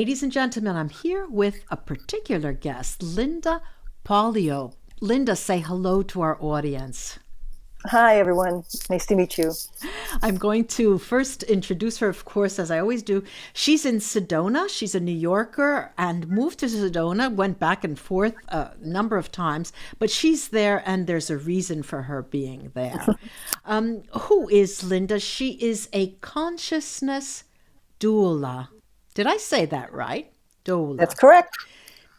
ladies and gentlemen, I'm here with a particular guest, Lynnda Pollio. Lynnda, say hello to our audience. Hi, everyone. Nice to meet you. I'm going to first introduce her, of course, as I always do. She's in Sedona. She's a New Yorker and moved to Sedona, went back and forth a number of times, but she's there and there's a reason for her being there. Who is Lynnda? She is a consciousness doula. Did I say that right? Doula. That's correct.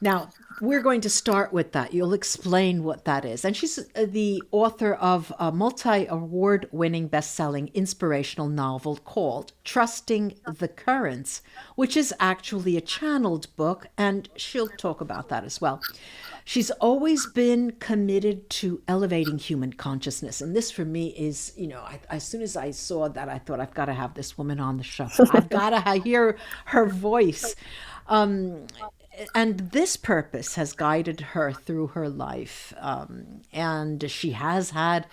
Now, we're going to start with that. You'll explain what that is. And she's the author of a multi-award-winning best-selling inspirational novel called Trusting the Currents, which is actually a channeled book, and she'll talk about that as well. She's always been committed to elevating human consciousness. And this for me is, as soon as I saw that, I thought, I've got to have this woman on the show. I've got to hear her voice. And this purpose has guided her through her life. And she has had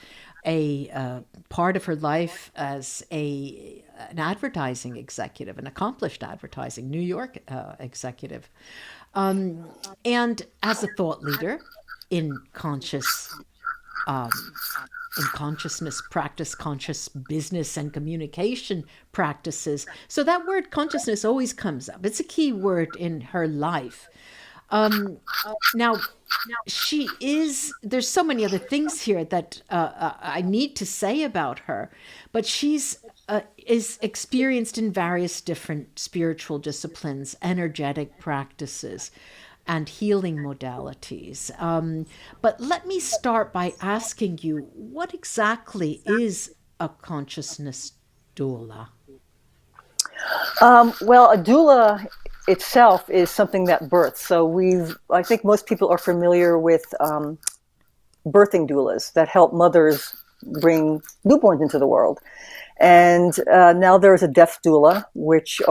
a part of her life as an advertising executive, an accomplished advertising New York executive. And as a thought leader in consciousness practice, conscious business and communication practices. So that word consciousness always comes up. It's a key word in her life. Now, there's so many other things here that I need to say about her, but she's is experienced in various different spiritual disciplines, energetic practices, and healing modalities. But let me start by asking you, what exactly is a consciousness doula? Well, a doula itself is something that births. So I think most people are familiar with birthing doulas that help mothers bring newborns into the world. And now there's a death doula, which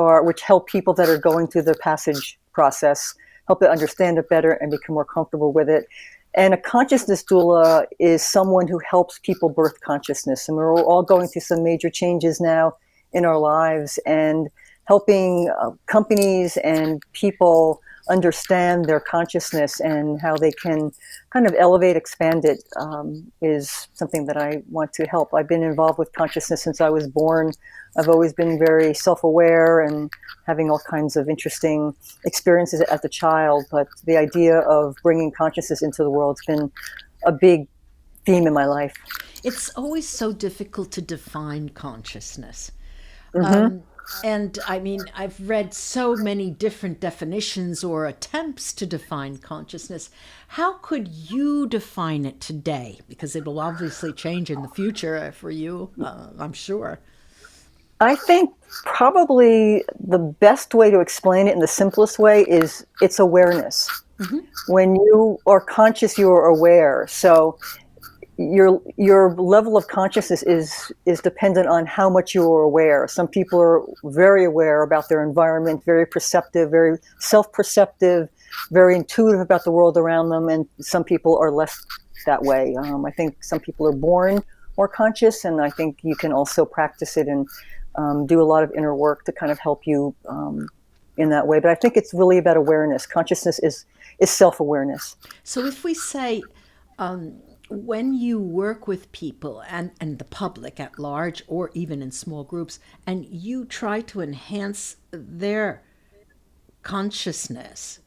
help people that are going through the passage process, help them understand it better and become more comfortable with it. And a consciousness doula is someone who helps people birth consciousness. And we're all going through some major changes now in our lives, and helping companies and people understand their consciousness and how they can kind of elevate, expand it, is something that I want to help. I've been involved with consciousness since I was born. I've always been very self-aware and having all kinds of interesting experiences as a child, but the idea of bringing consciousness into the world has been a big theme in my life. It's always so difficult to define consciousness. Mm-hmm. And I mean, I've read so many different definitions or attempts to define consciousness. How could you define it today? Because it will obviously change in the future for you, I'm sure. I think probably the best way to explain it in the simplest way is it's awareness. Mm-hmm. When you are conscious, you are aware. So your level of consciousness is dependent on how much you are aware. Some people are very aware about their environment, very perceptive, very self-perceptive, very intuitive about the world around them, and some people are less that way. I think some people are born more conscious, and I think you can also practice it and do a lot of inner work to kind of help you in that way. But I think it's really about awareness. Consciousness is self-awareness. So if we say, when you work with people and the public at large, or even in small groups, and you try to enhance their consciousness,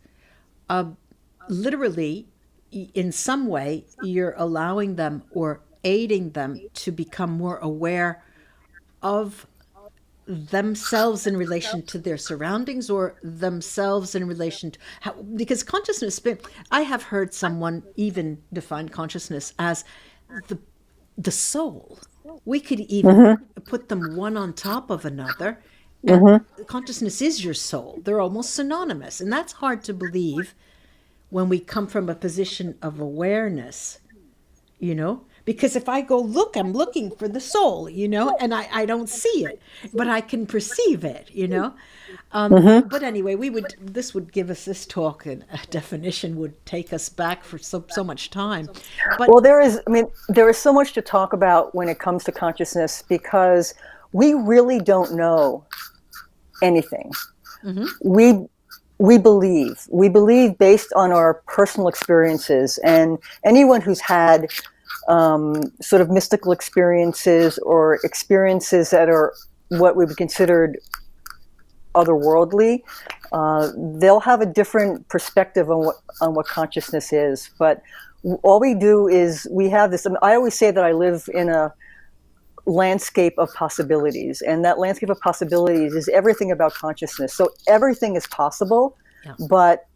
literally, in some way, you're allowing them or aiding them to become more aware of themselves in relation to their surroundings, or themselves in relation to how, because consciousness, I have heard someone even define consciousness as the soul. We could even put them one on top of another, and consciousness is your soul. They're almost synonymous, and that's hard to believe when we come from a position of awareness, because if I go look, I'm looking for the soul, and I don't see it, but I can perceive it, But anyway, this would give us this talk, and a definition would take us back for so much time. But well, there is so much to talk about when it comes to consciousness, because we really don't know anything. Mm-hmm. we believe based on our personal experiences, and anyone who's had sort of mystical experiences or experiences that are what would be considered otherworldly, they'll have a different perspective on what consciousness is. But all we do is we have this. I always say that I live in a landscape of possibilities, and that landscape of possibilities is everything about consciousness. So everything is possible. Yeah. But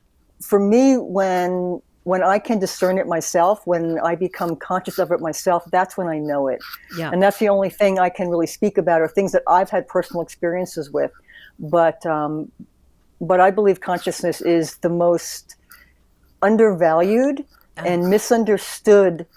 for me, when I can discern it myself, when I become conscious of it myself, that's when I know it. Yeah. And that's the only thing I can really speak about, are things that I've had personal experiences with. But I believe consciousness is the most undervalued and misunderstood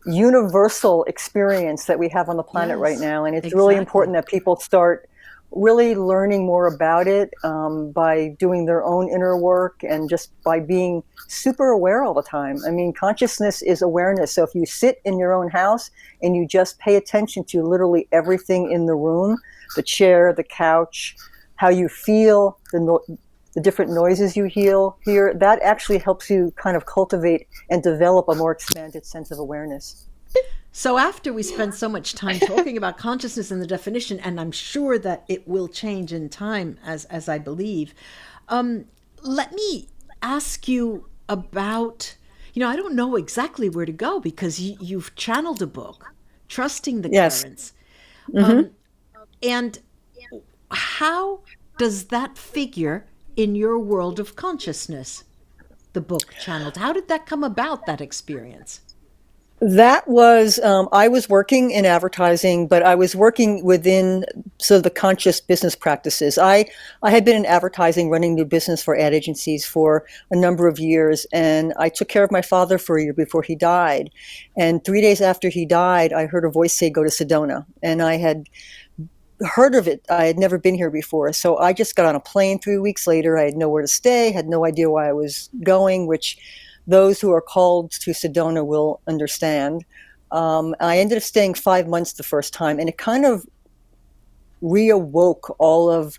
universal experience that we have on the planet right now. And it's really important that people start really learning more about it by doing their own inner work and just by being super aware all the time. I mean, consciousness is awareness. So if you sit in your own house and you just pay attention to literally everything in the room, the chair, the couch, how you feel, the different noises you hear, that actually helps you kind of cultivate and develop a more expanded sense of awareness. So after we spend so much time talking about consciousness and the definition, and I'm sure that it will change in time, as I believe, let me ask you about, I don't know exactly where to go, because you've channeled a book, Trusting the Currents. And how does that figure in your world of consciousness, the book channeled? How did that come about, that experience? That was, I was working in advertising, but I was working within sort of the conscious business practices. I had been in advertising, running new business for ad agencies for a number of years, and I took care of my father for a year before he died. And 3 days after he died, I heard a voice say, "Go to Sedona." And I had heard of it. I had never been here before. So I just got on a plane 3 weeks later. I had nowhere to stay, had no idea why I was going, which those who are called to Sedona will understand. I ended up staying 5 months the first time, and it kind of reawoke all of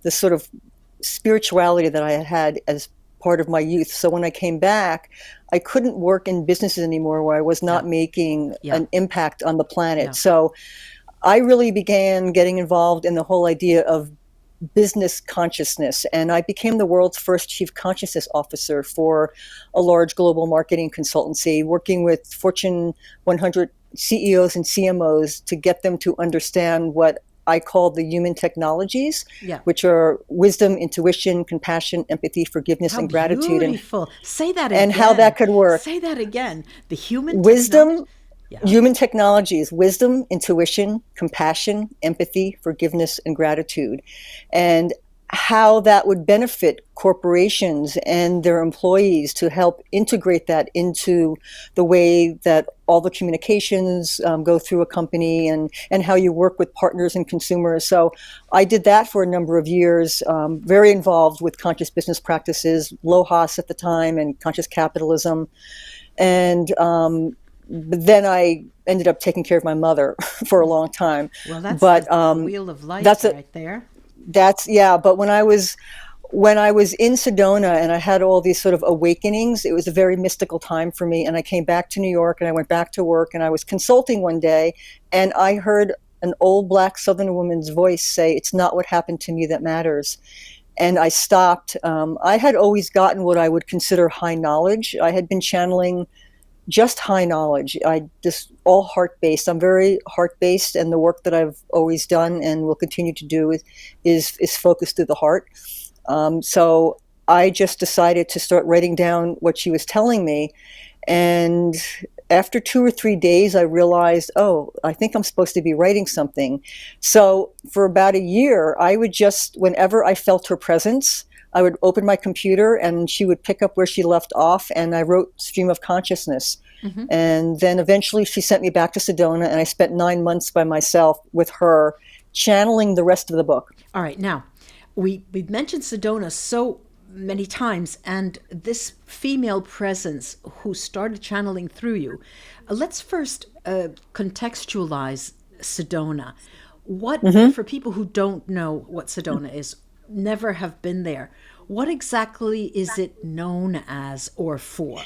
the sort of spirituality that I had had as part of my youth. So when I came back, I couldn't work in businesses anymore where I was not making an impact on the planet. So I really began getting involved in the whole idea of business consciousness, and I became the world's first chief consciousness officer for a large global marketing consultancy, working with Fortune 100 CEOs and CMOs to get them to understand what I call the human technologies, which are wisdom, intuition, compassion, empathy, forgiveness, and gratitude. Beautiful. Say that again. And how that could work. Say that again. The human wisdom. Human technologies: wisdom, intuition, compassion, empathy, forgiveness, and gratitude. And how that would benefit corporations and their employees to help integrate that into the way that all the communications go through a company, and how you work with partners and consumers. So I did that for a number of years, very involved with conscious business practices, LOHAS at the time, and conscious capitalism. And but then I ended up taking care of my mother for a long time. Well, that's the wheel of life right there. But when I was in Sedona and I had all these sort of awakenings, it was a very mystical time for me. And I came back to New York and I went back to work, and I was consulting one day, and I heard an old Black Southern woman's voice say, "It's not what happened to me that matters." And I stopped. I had always gotten what I would consider high knowledge. I had been channeling just high knowledge. I just all heart-based. I'm very heart-based, and the work that I've always done and will continue to do is focused through the heart. So I just decided to start writing down what she was telling me. And after 2 or 3 days, I realized, I think I'm supposed to be writing something. So for about a year, I would just, whenever I felt her presence, I would open my computer and she would pick up where she left off, and I wrote Stream of Consciousness. Mm-hmm. And then eventually she sent me back to Sedona, and I spent 9 months by myself with her, channeling the rest of the book. All right. Now, we've mentioned Sedona so many times, and this female presence who started channeling through you. Let's first contextualize Sedona. What, for people who don't know what Sedona is, never have been there. What exactly is it known as or for?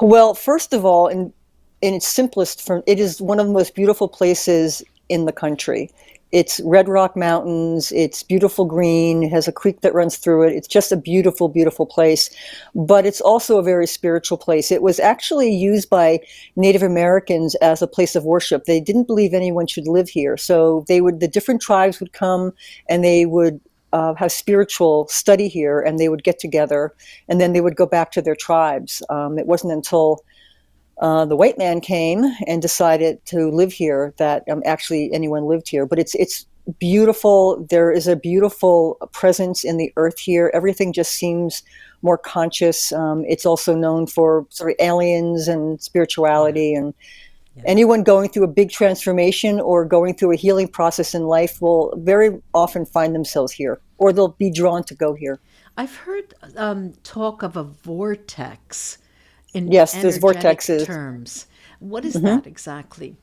Well, first of all, in its simplest form, it is one of the most beautiful places in the country. It's Red Rock Mountains. It's beautiful green. It has a creek that runs through it. It's just a beautiful, beautiful place. But it's also a very spiritual place. It was actually used by Native Americans as a place of worship. They didn't believe anyone should live here. So the different tribes would come and they would have spiritual study here, and they would get together, and then they would go back to their tribes. It wasn't until the white man came and decided to live here that actually anyone lived here. But it's beautiful. There is a beautiful presence in the earth here. Everything just seems more conscious. It's also known for sort of aliens and spirituality, and anyone going through a big transformation or going through a healing process in life will very often find themselves here, or they'll be drawn to go here. I've heard talk of a vortex in Yes, there's energetic vortexes. terms. What is that exactly?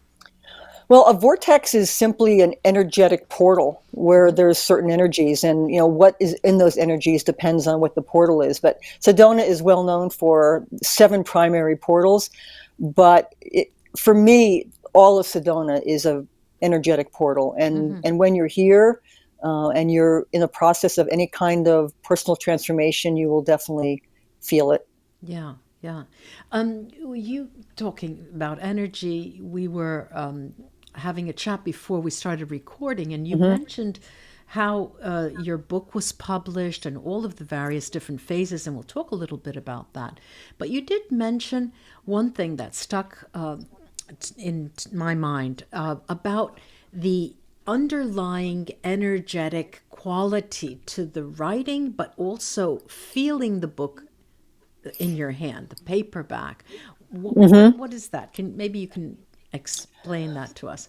Well, a vortex is simply an energetic portal where there's certain energies, and what is in those energies depends on what the portal is. But Sedona is well known for 7 primary portals, but for me, all of Sedona is a energetic portal, and when you're here and you're in the process of any kind of personal transformation, you will definitely feel it. Yeah, yeah. You talking about energy, we were having a chat before we started recording, and you mentioned how your book was published and all of the various different phases, and we'll talk a little bit about that. But you did mention one thing that stuck in my mind about the underlying energetic quality to the writing, but also feeling the book in your hand, the paperback. What is that? Maybe you can explain that to us.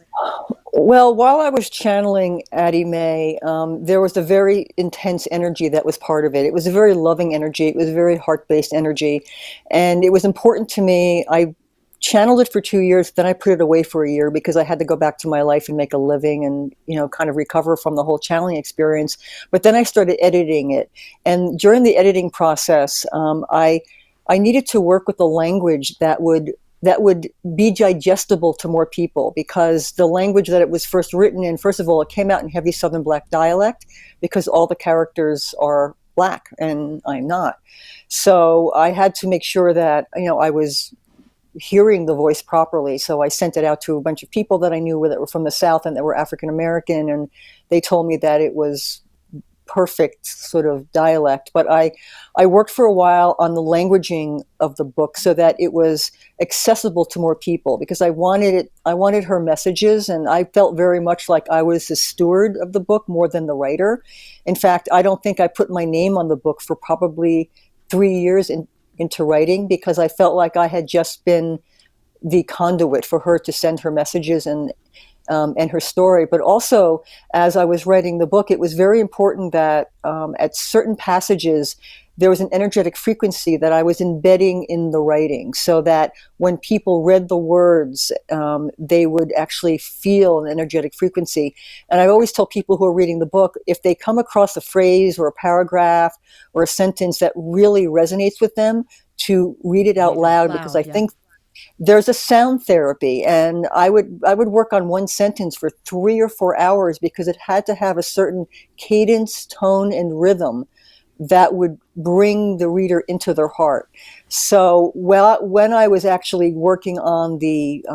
Well, while I was channeling Addie May, there was a very intense energy that was part of it. It was a very loving energy. It was a very heart-based energy. And it was important to me. I channeled it for 2 years, then I put it away for a year because I had to go back to my life and make a living and, kind of recover from the whole channeling experience. But then I started editing it. And during the editing process, I needed to work with a language that would be digestible to more people, because the language that it was first written in, first of all, it came out in heavy Southern Black dialect because all the characters are Black and I'm not. So I had to make sure that, I was hearing the voice properly. So I sent it out to a bunch of people that I knew that were from the South and that were African American, and they told me that it was perfect sort of dialect. But I worked for a while on the languaging of the book so that it was accessible to more people, because I wanted her messages, and I felt very much like I was the steward of the book more than the writer. In fact, I don't think I put my name on the book for probably 3 years into writing, because I felt like I had just been the conduit for her to send her messages and her story. But also, as I was writing the book, it was very important that at certain passages, there was an energetic frequency that I was embedding in the writing, so that when people read the words, they would actually feel an energetic frequency. And I always tell people who are reading the book, if they come across a phrase or a paragraph or a sentence that really resonates with them, to read it out loud, because I think there's a sound therapy, and I would work on one sentence for 3 or 4 hours because it had to have a certain cadence, tone, and rhythm that would bring the reader into their heart. So when I was actually working on the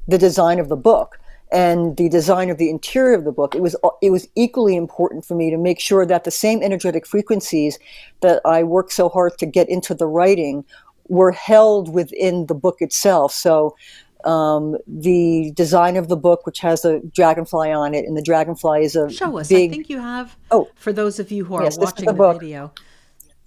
design of the book and the design of the interior of the book, it was equally important for me to make sure that the same energetic frequencies that I worked so hard to get into the writing were held within the book itself. So the design of the book, which has a dragonfly on it, and the dragonfly is a Show us. big... I think you have, Oh, for those of you who are yes, this is watching the the book. video.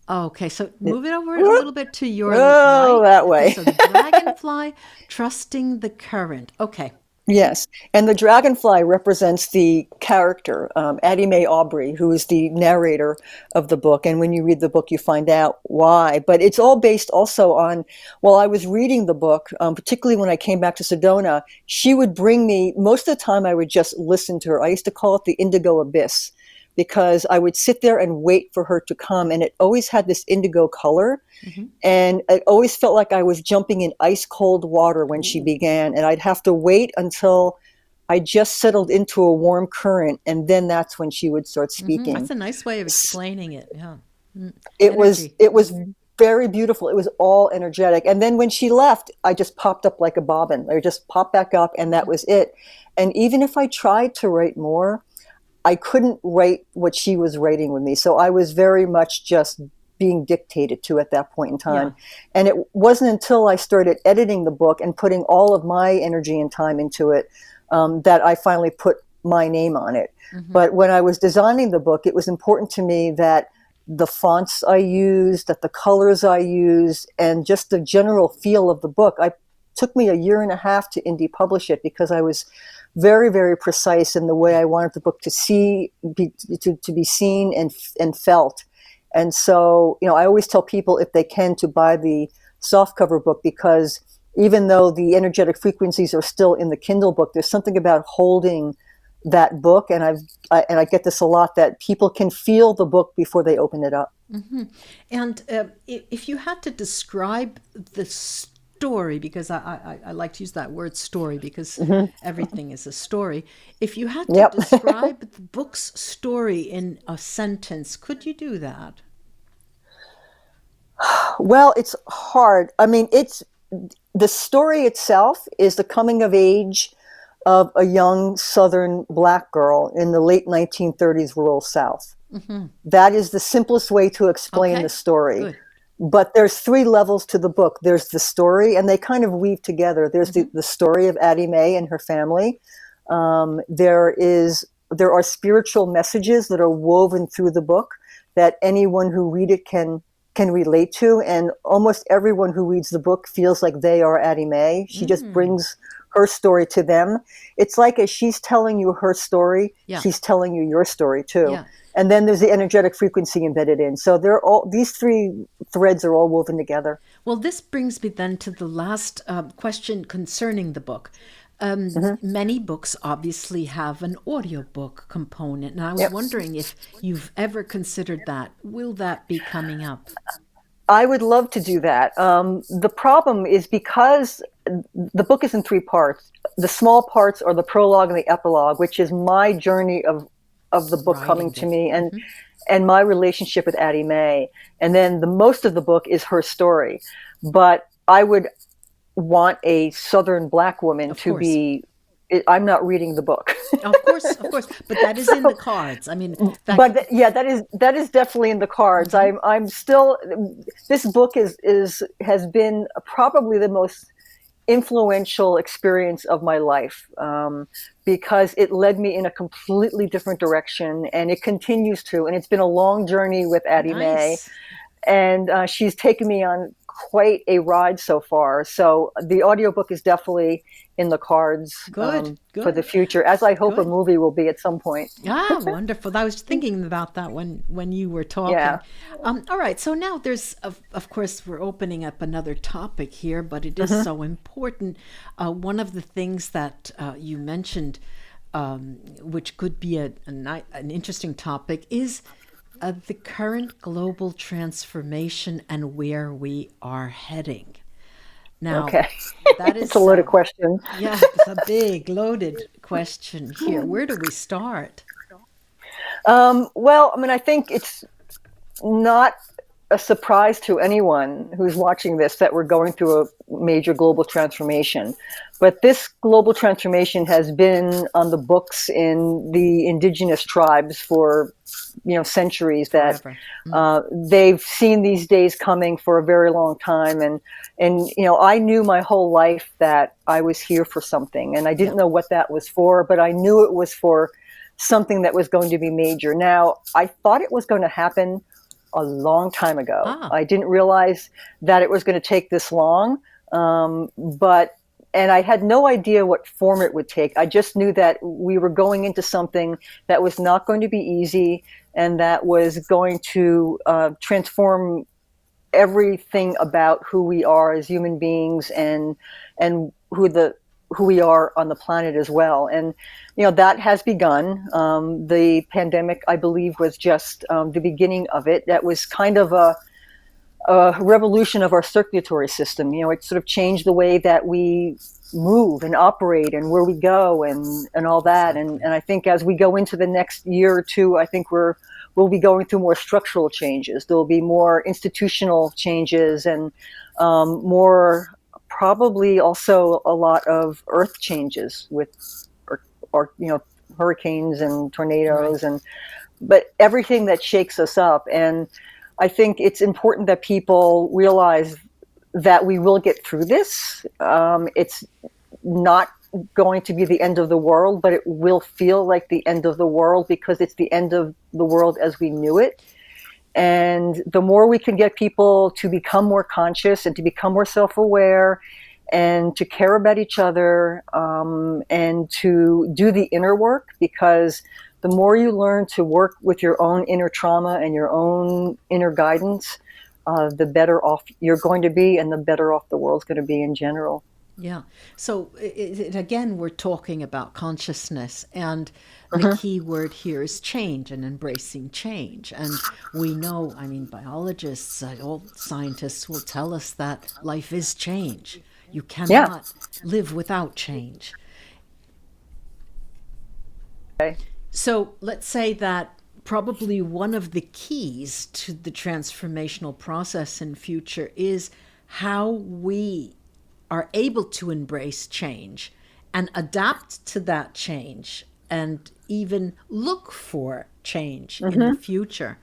Okay, so move it over a little bit to your Oh, right. that way. Okay, so the dragonfly, trusting the current. Okay. Yes, and the dragonfly represents the character, Addie May Aubrey, who is the narrator of the book. And when you read the book, you find out why. But it's all based also on, while I was reading the book, particularly when I came back to Sedona, she would bring me, most of the time I would just listen to her. I used to call it the indigo abyss because I would sit there and wait for her to come. And it always had this indigo color. Hmm. And it always felt like I was jumping in ice cold water when she began. And I'd have to wait until I just settled into a warm current. And then that's when she would start Hmm. speaking. That's a nice way of explaining it. Yeah. Mm. It was, Energy. it was very beautiful. It was all energetic. And then when she left, I just popped up like a bobbin. I just popped back up and that was it. And even if I tried to write more, I couldn't write what she was writing with me. So I was very much just being dictated to at that point in Yeah. time. And it wasn't until I started editing the book and putting all of my energy and time into it that I finally put my name on it. Hmm. But when I was designing the book, it was important to me that the fonts I used, that the colors I used, and just the general feel of the book. It took me a year and a half to indie publish it because I was very, very precise in the way I wanted the book to to be seen and felt. And so, I always tell people if they can to buy the softcover book because even though the energetic frequencies are still in the Kindle book, there's something about holding that book, and I get this a lot, that people can feel the book before they open it up. Hmm. And if you had to describe the story, because I like to use that word story because Mm-hmm. everything is a story. If you had to Yep. describe the book's story in a sentence, could you do that? Well, it's hard. I mean, it's the story itself is the coming of age of a young Southern Black girl in the late 1930s rural South. Hmm. That is the simplest way to explain the Okay, story. good. But there's three levels to the book. There's the story, and they kind of weave together. There's Hmm. the story of Addie May and her family. There are spiritual messages that are woven through the book that anyone who read it can relate to, and almost everyone who reads the book feels like they are Addie May. She just Mm. brings her story to them. It's like as she's telling you her story, Yeah, she's telling you your story too. yeah. And then there's the energetic frequency embedded in. So these three threads are all woven together. Well, this brings me then to the last question concerning the book. Mm-hmm. Many books obviously have an audiobook component, and I was Yep. wondering if you've ever considered that. Will that be coming up? I would love to do that. The problem is because the book is in three parts. The small parts are the prologue and the epilogue, which is my journey of the book coming Writing to this. me Hmm. and my relationship with Addie May. And then the most of the book is her story. But I would want a Southern Black woman Of to course. be. I'm not reading the book. Of course, of course. But that is in the So, cards. I mean, that but could. yeah, that is definitely in the cards. Hmm. I'm still. This book is has been probably the most influential experience of my life because it led me in a completely different direction, and it continues to. And it's been a long journey with Addie May, Nice. and she's taken me on quite a ride so far. So the audiobook is definitely in the cards Good, for the good, future, as I hope a good. movie will be at some point. Ah, wonderful. I was thinking about that when you were talking. Yeah. All right. So now there's, of course, we're opening up another topic here, but it is Hmm. so important. One of the things that you mentioned, which could be an interesting topic, is the current global transformation and where we are heading. Now, Okay. that It's a is, loaded question. yeah, it's a big, loaded question here. Where do we start? Well, I mean, I think it's not a surprise to anyone who's watching this that we're going through a major global transformation. But this global transformation has been on the books in the indigenous tribes for centuries. That Forever. they've seen these days coming for a very long time, and I knew my whole life that I was here for something, and I Yeah. didn't know what that was for, but I knew it was for something that was going to be major. Now, I thought it was going to happen a long time ago. Ah, I didn't realize that it was going to take this long. But and I had no idea what form it would take. I just knew that we were going into something that was not going to be easy, and that was going to transform everything about who we are as human beings, and who we are on the planet as well. And that has begun. The pandemic, I believe, was just the beginning of it. That was kind of a revolution of our circulatory system. It sort of changed the way that we move and operate and where we go and all that. And I think as we go into the next year or two, I think we'll be going through more structural changes. There'll be more institutional changes, and more, probably also a lot of earth changes with or hurricanes and tornadoes, Right. but everything that shakes us up. And I think it's important that people realize that we will get through this. It's not going to be the end of the world, but it will feel like the end of the world, because it's the end of the world as we knew it. And the more we can get people to become more conscious and to become more self-aware and to care about each other, and to do the inner work, because the more you learn to work with your own inner trauma and your own inner guidance, the better off you're going to be, and the better off the world's going to be in general. Yeah. So again, we're talking about consciousness, and the Mm-hmm. key word here is change and embracing change. And we know, I mean, biologists, all scientists will tell us that life is change. You Yeah. cannot live without change. Okay. So let's say that probably one of the keys to the transformational process in future is how we are able to embrace change and adapt to that change and even look for change in the Mm-hmm. future.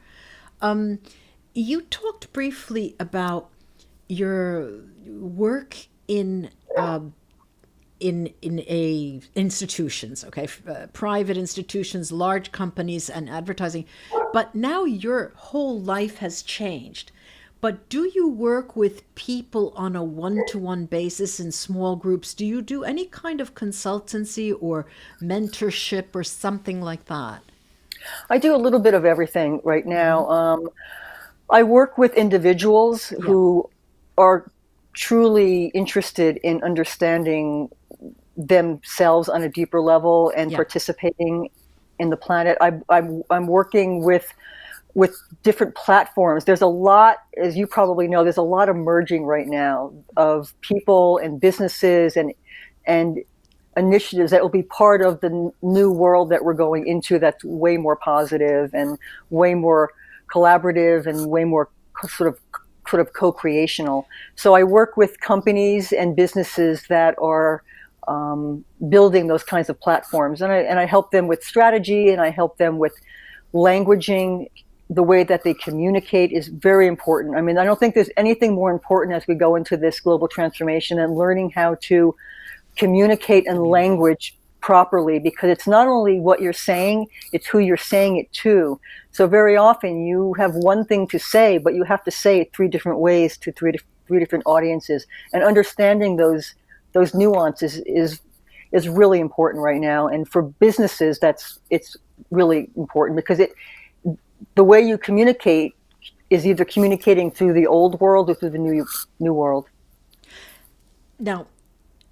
You talked briefly about your work in a institutions, okay, private institutions, large companies, and advertising, but now your whole life has changed. But do you work with people on a one-to-one basis in small groups? Do you do any kind of consultancy or mentorship or something like that? I do a little bit of everything right Mm-hmm. now. I work with individuals Yeah, who are truly interested in understanding themselves on a deeper level and yeah, participating in the planet. I'm working with different platforms. There's a lot, as you probably know, there's a lot emerging right now of people and businesses and initiatives that will be part of the new world that we're going into, that's way more positive and way more collaborative and way more sort of co-creational. So I work with companies and businesses that are building those kinds of platforms, and I help them with strategy, and I help them with languaging. The way that they communicate is very important. I mean, I don't think there's anything more important as we go into this global transformation than learning how to communicate and communicate. language properly, because it's not only what you're saying, it's who you're saying it to. So very often you have one thing to say, but you have to say it three different ways to three different audiences, and understanding those nuances is really important right now. And for businesses, it's really important, because the way you communicate is either communicating through the old world or through the new world. Now,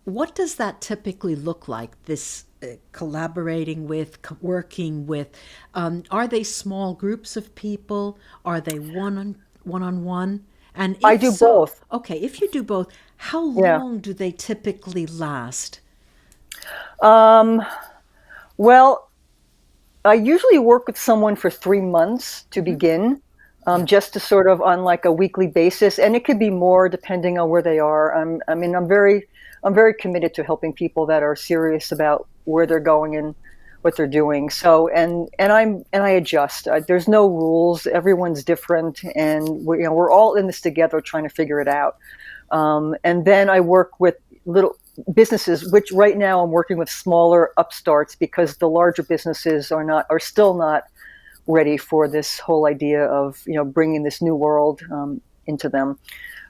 what does that typically look like? This collaborating with, working with, are they small groups of people? Are they on one? And I if do so, both. okay, if you do both, how Yeah. long do they typically last? Um, well, I usually work with someone for 3 months to Hmm. begin, Yeah, just to sort of on like a weekly basis, and it could be more depending on where they are. I mean, I'm very committed to helping people that are serious about where they're going and what they're doing. So, and I adjust. There's no rules. Everyone's different, and we're all in this together, trying to figure it out. And then I work with little businesses, which right now I'm working with smaller upstarts, because the larger businesses are still not ready for this whole idea of bringing this new world into them,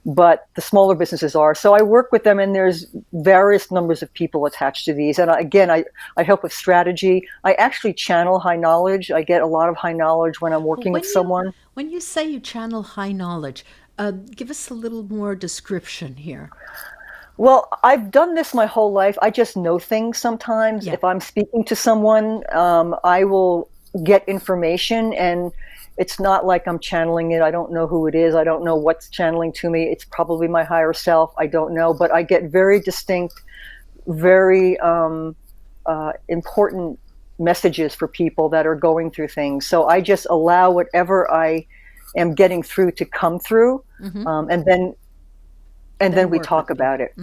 but the smaller businesses are. So I work with them, and there's various numbers of people attached to these. And I help with strategy. I actually channel high knowledge. I get a lot of high knowledge when I'm working with someone. When you say you channel high knowledge, give us a little more description here. Well, I've done this my whole life. I just know things sometimes. Yeah. If I'm speaking to someone, I will get information, and it's not like I'm channeling it. I don't know who it is. I don't know what's channeling to me. It's probably my higher self. I don't know. But I get very distinct, very important messages for people that are going through things. So I just allow whatever I am getting through to come through, and then we talk about it.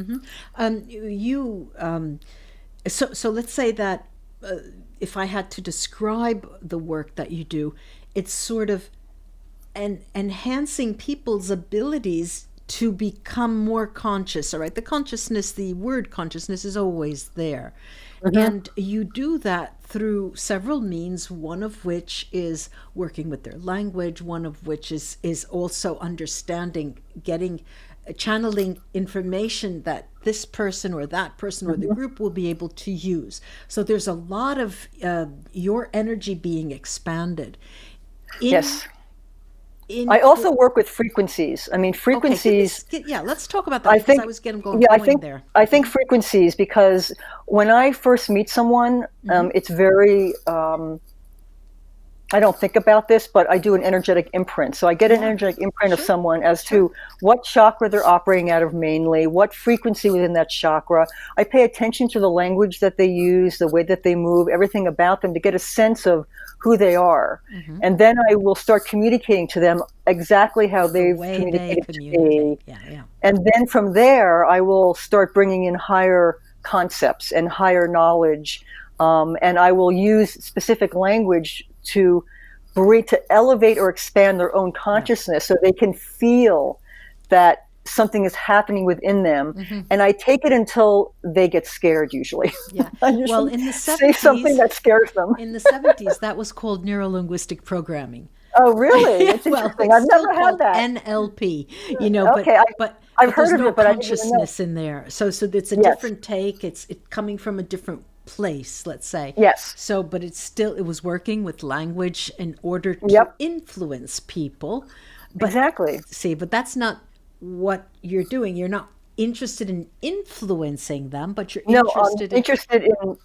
So let's say that if I had to describe the work that you do, it's sort of enhancing people's abilities to become more conscious. All right, the word consciousness is always there. And you do that through several means, one of which is working with their language, one of which is also understanding, channeling information that this person or that person or the group will be able to use. So there's a lot of your energy being expanded. Yes. I also work with frequencies. I mean, frequencies. Okay, let's talk about that, because I was going there. I think frequencies, because when I first meet someone, it's very. I don't think about this, but I do an energetic imprint. So I get an energetic imprint of someone as to what chakra they're operating out of mainly, what frequency within that chakra. I pay attention to the language that they use, the way that they move, everything about them, to get a sense of who they are. And then I will start communicating to them exactly how they've communicated to me. And then from there, I will start bringing in higher concepts and higher knowledge. And I will use specific language to elevate or expand their own consciousness, so they can feel that something is happening within them. And I take it until they get scared, usually. Well, in the 70s, say something that scares them. In the 70s, that was called neuro-linguistic programming. Oh, really? It's interesting. I've never had that. NLP, okay, but I've heard of no it, but consciousness in there. So it's a different take. It's coming from a different place, let's say. Yes. So, but it was working with language in order to influence people. Exactly. See, but that's not what you're doing. You're not interested in influencing them, but you're interested in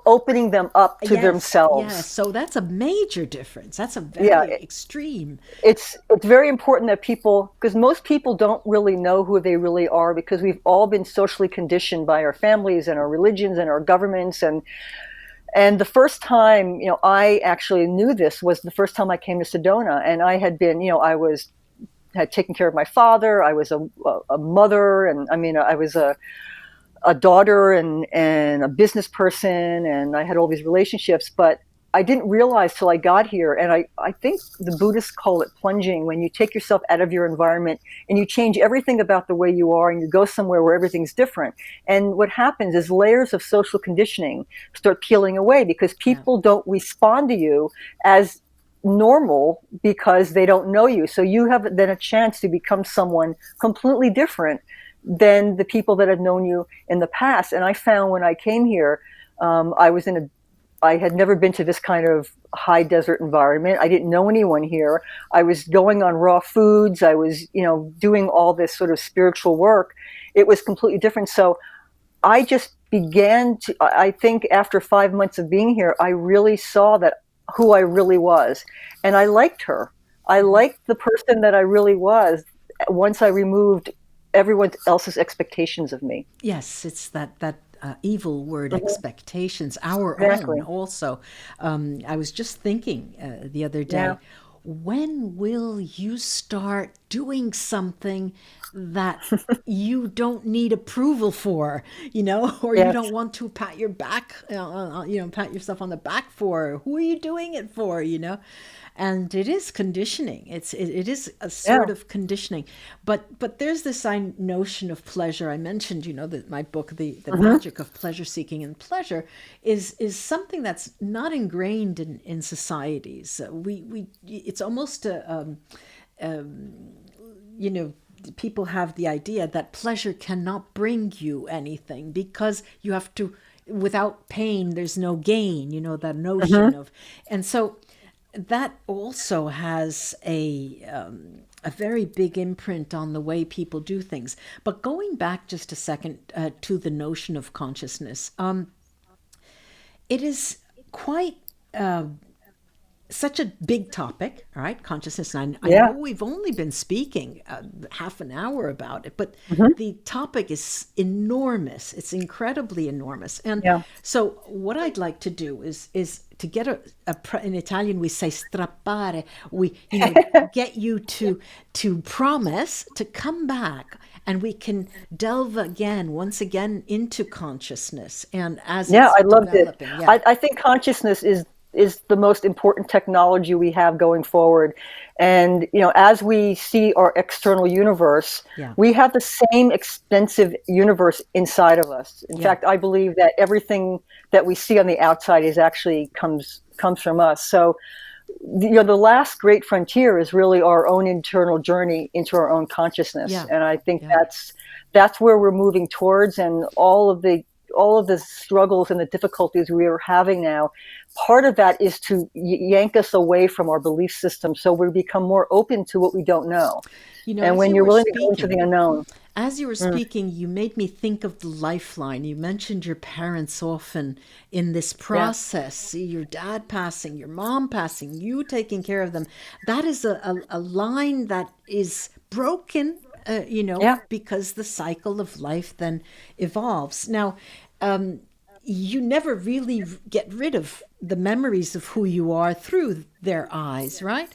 opening them up to themselves. Yes, so that's a major difference. That's a very extreme. It's very important that because most people don't really know who they really are, because we've all been socially conditioned by our families and our religions and our governments. And the first time, I actually knew this was the first time I came to Sedona, and I had been, had taken care of my father. I was a mother, and I was a daughter and a business person, and I had all these relationships, but I didn't realize till I got here. And I think the Buddhists call it plunging, when you take yourself out of your environment and you change everything about the way you are, and you go somewhere where everything's different. And what happens is layers of social conditioning start peeling away, because people don't respond to you as normal because they don't know you. So you have then a chance to become someone completely different than the people that had known you in the past. And I found when I came here, I had never been to this kind of high desert environment. I didn't know anyone here. I was going on raw foods. I was, doing all this sort of spiritual work. It was completely different. So I just I think after 5 months of being here, I really saw who I really was. And I liked her. I liked the person that I really was once I removed everyone else's expectations of me. Yes, it's that evil word, expectations, our Exactly. own also. I was just thinking the other day, when will you start doing something that you don't need approval for, or you don't want to pat your back, pat yourself on the back for? Who are you doing it for, And it is conditioning. It is a sort of conditioning. But there's this notion of pleasure. I mentioned, that my book, the magic of pleasure seeking, and pleasure is something that's not ingrained in societies. It's almost people have the idea that pleasure cannot bring you anything because you have to, without pain, there's no gain, that notion of, and so that also has a very big imprint on the way people do things. But going back just a second to the notion of consciousness, it is quite such a big topic, all right? Consciousness. And I know we've only been speaking half an hour about it, but the topic is enormous. It's incredibly enormous. And so what I'd like to do is to get in Italian we say strappare. We get you to promise to come back, and we can delve once again into consciousness and as it's I loved it. developing. Yeah. I think consciousness is the most important technology we have going forward. And, as we see our external universe, we have the same extensive universe inside of us. In fact, I believe that everything that we see on the outside is actually comes from us. So, the last great frontier is really our own internal journey into our own consciousness. And I think that's where we're moving towards, and all of the struggles and the difficulties we are having now, part of that is to yank us away from our belief system so we become more open to what we don't know. And when you're willing to go into the unknown. As you were speaking, you made me think of the lifeline. You mentioned your parents often in this process, your dad passing, your mom passing, you taking care of them. That is a line that is broken, because the cycle of life then evolves. Now, you never really get rid of the memories of who you are through their eyes, right?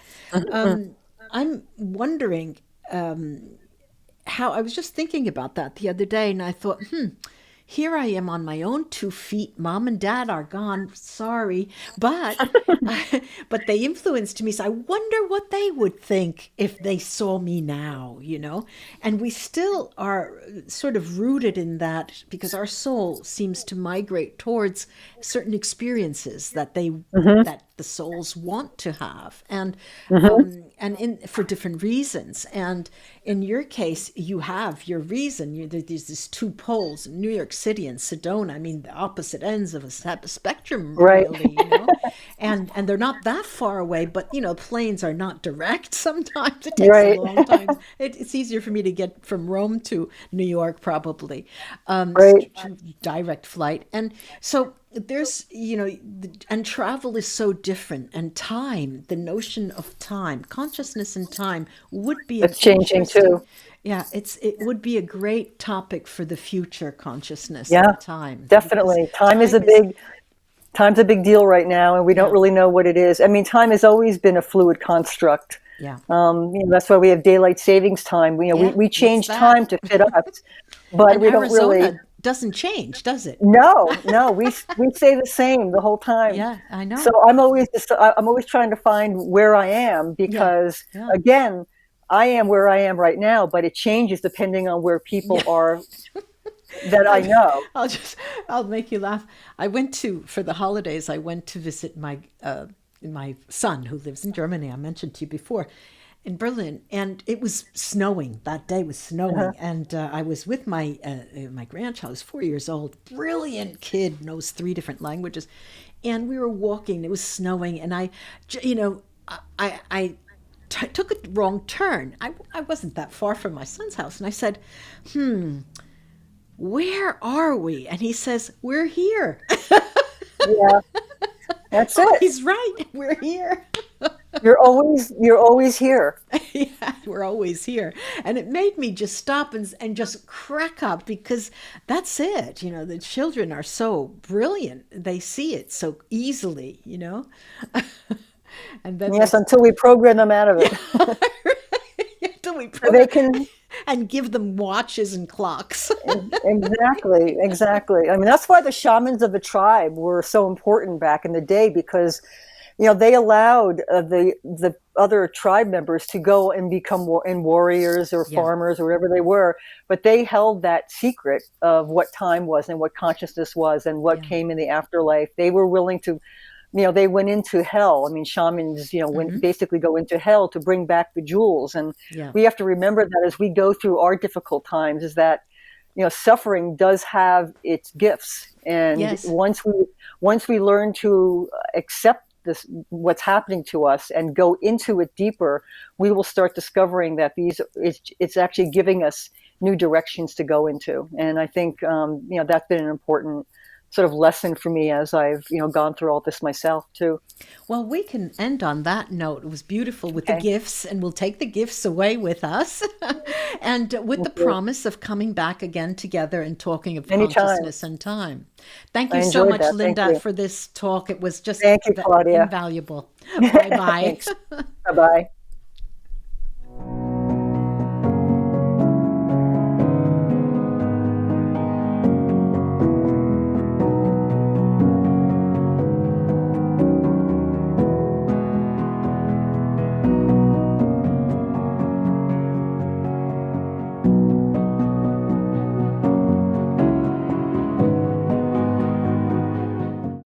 I'm wondering how, I was just thinking about that the other day, and I thought, here I am on my own 2 feet. Mom and dad are gone. Sorry. But but they influenced me. So I wonder what they would think if they saw me now, And we still are sort of rooted in that because our soul seems to migrate towards certain experiences that that the souls want to have, and for different reasons. And in your case, you have your reason. There's these 2 poles, New York City and Sedona. I mean, the opposite ends of a spectrum, really. And they're not that far away, but planes are not direct. Sometimes it takes a long time. It's easier for me to get from Rome to New York, probably, direct flight. And so there's, and travel is so different, and time, the notion of time, consciousness and time would be it's changing too. Yeah, it would be a great topic for the future, consciousness and time. Definitely. Time's a big deal right now, and we don't really know what it is. I mean, time has always been a fluid construct. Yeah. That's why we have daylight savings time. We change time to fit us, but we don't really. Doesn't change, does it? No, we stay the same the whole time. Yeah, I know. So I'm always trying to find where I am, because again, I am where I am right now, but it changes depending on where people are that I know. I'll make you laugh. For the holidays, I went to visit my son who lives in Germany. I mentioned to you before, in Berlin, and it was snowing. That day was snowing, and I was with my grandchild. Who's 4 years old, brilliant kid, knows 3 different languages, and we were walking. It was snowing, and I took a wrong turn. I wasn't that far from my son's house, and I said, where are we? And he says, we're here. Yeah, that's it. He's right. We're here. You're always here. Yeah, we're always here. And it made me just stop and just crack up, because that's it. The children are so brilliant. They see it so easily, And then until we program them out of it. Until we program, they can and give them watches and clocks. Exactly. I mean, that's why the shamans of the tribe were so important back in the day, because they allowed the other tribe members to go and become warriors or farmers or whatever they were, but they held that secret of what time was and what consciousness was and what came in the afterlife. They were willing to they went into hell. I mean, shamans, basically go into hell to bring back the jewels. And Yeah. we have to remember that as we go through our difficult times, is that, suffering does have its gifts. And Yes. once we learn to accept this, what's happening to us, and go into it deeper, we will start discovering that it's actually giving us new directions to go into. And I think, that's been an important sort of lesson for me as I've, gone through all this myself too. Well, we can end on that note. It was beautiful with the Okay. gifts, and we'll take the gifts away with us. And with the Thank you. promise of coming back again together and talking of Anytime. consciousness and time. Thank I you so enjoyed much, that. Thank Lynnda, you. for this talk. It was just Thank you, Claudia. invaluable. Bye bye. Thanks. Bye bye.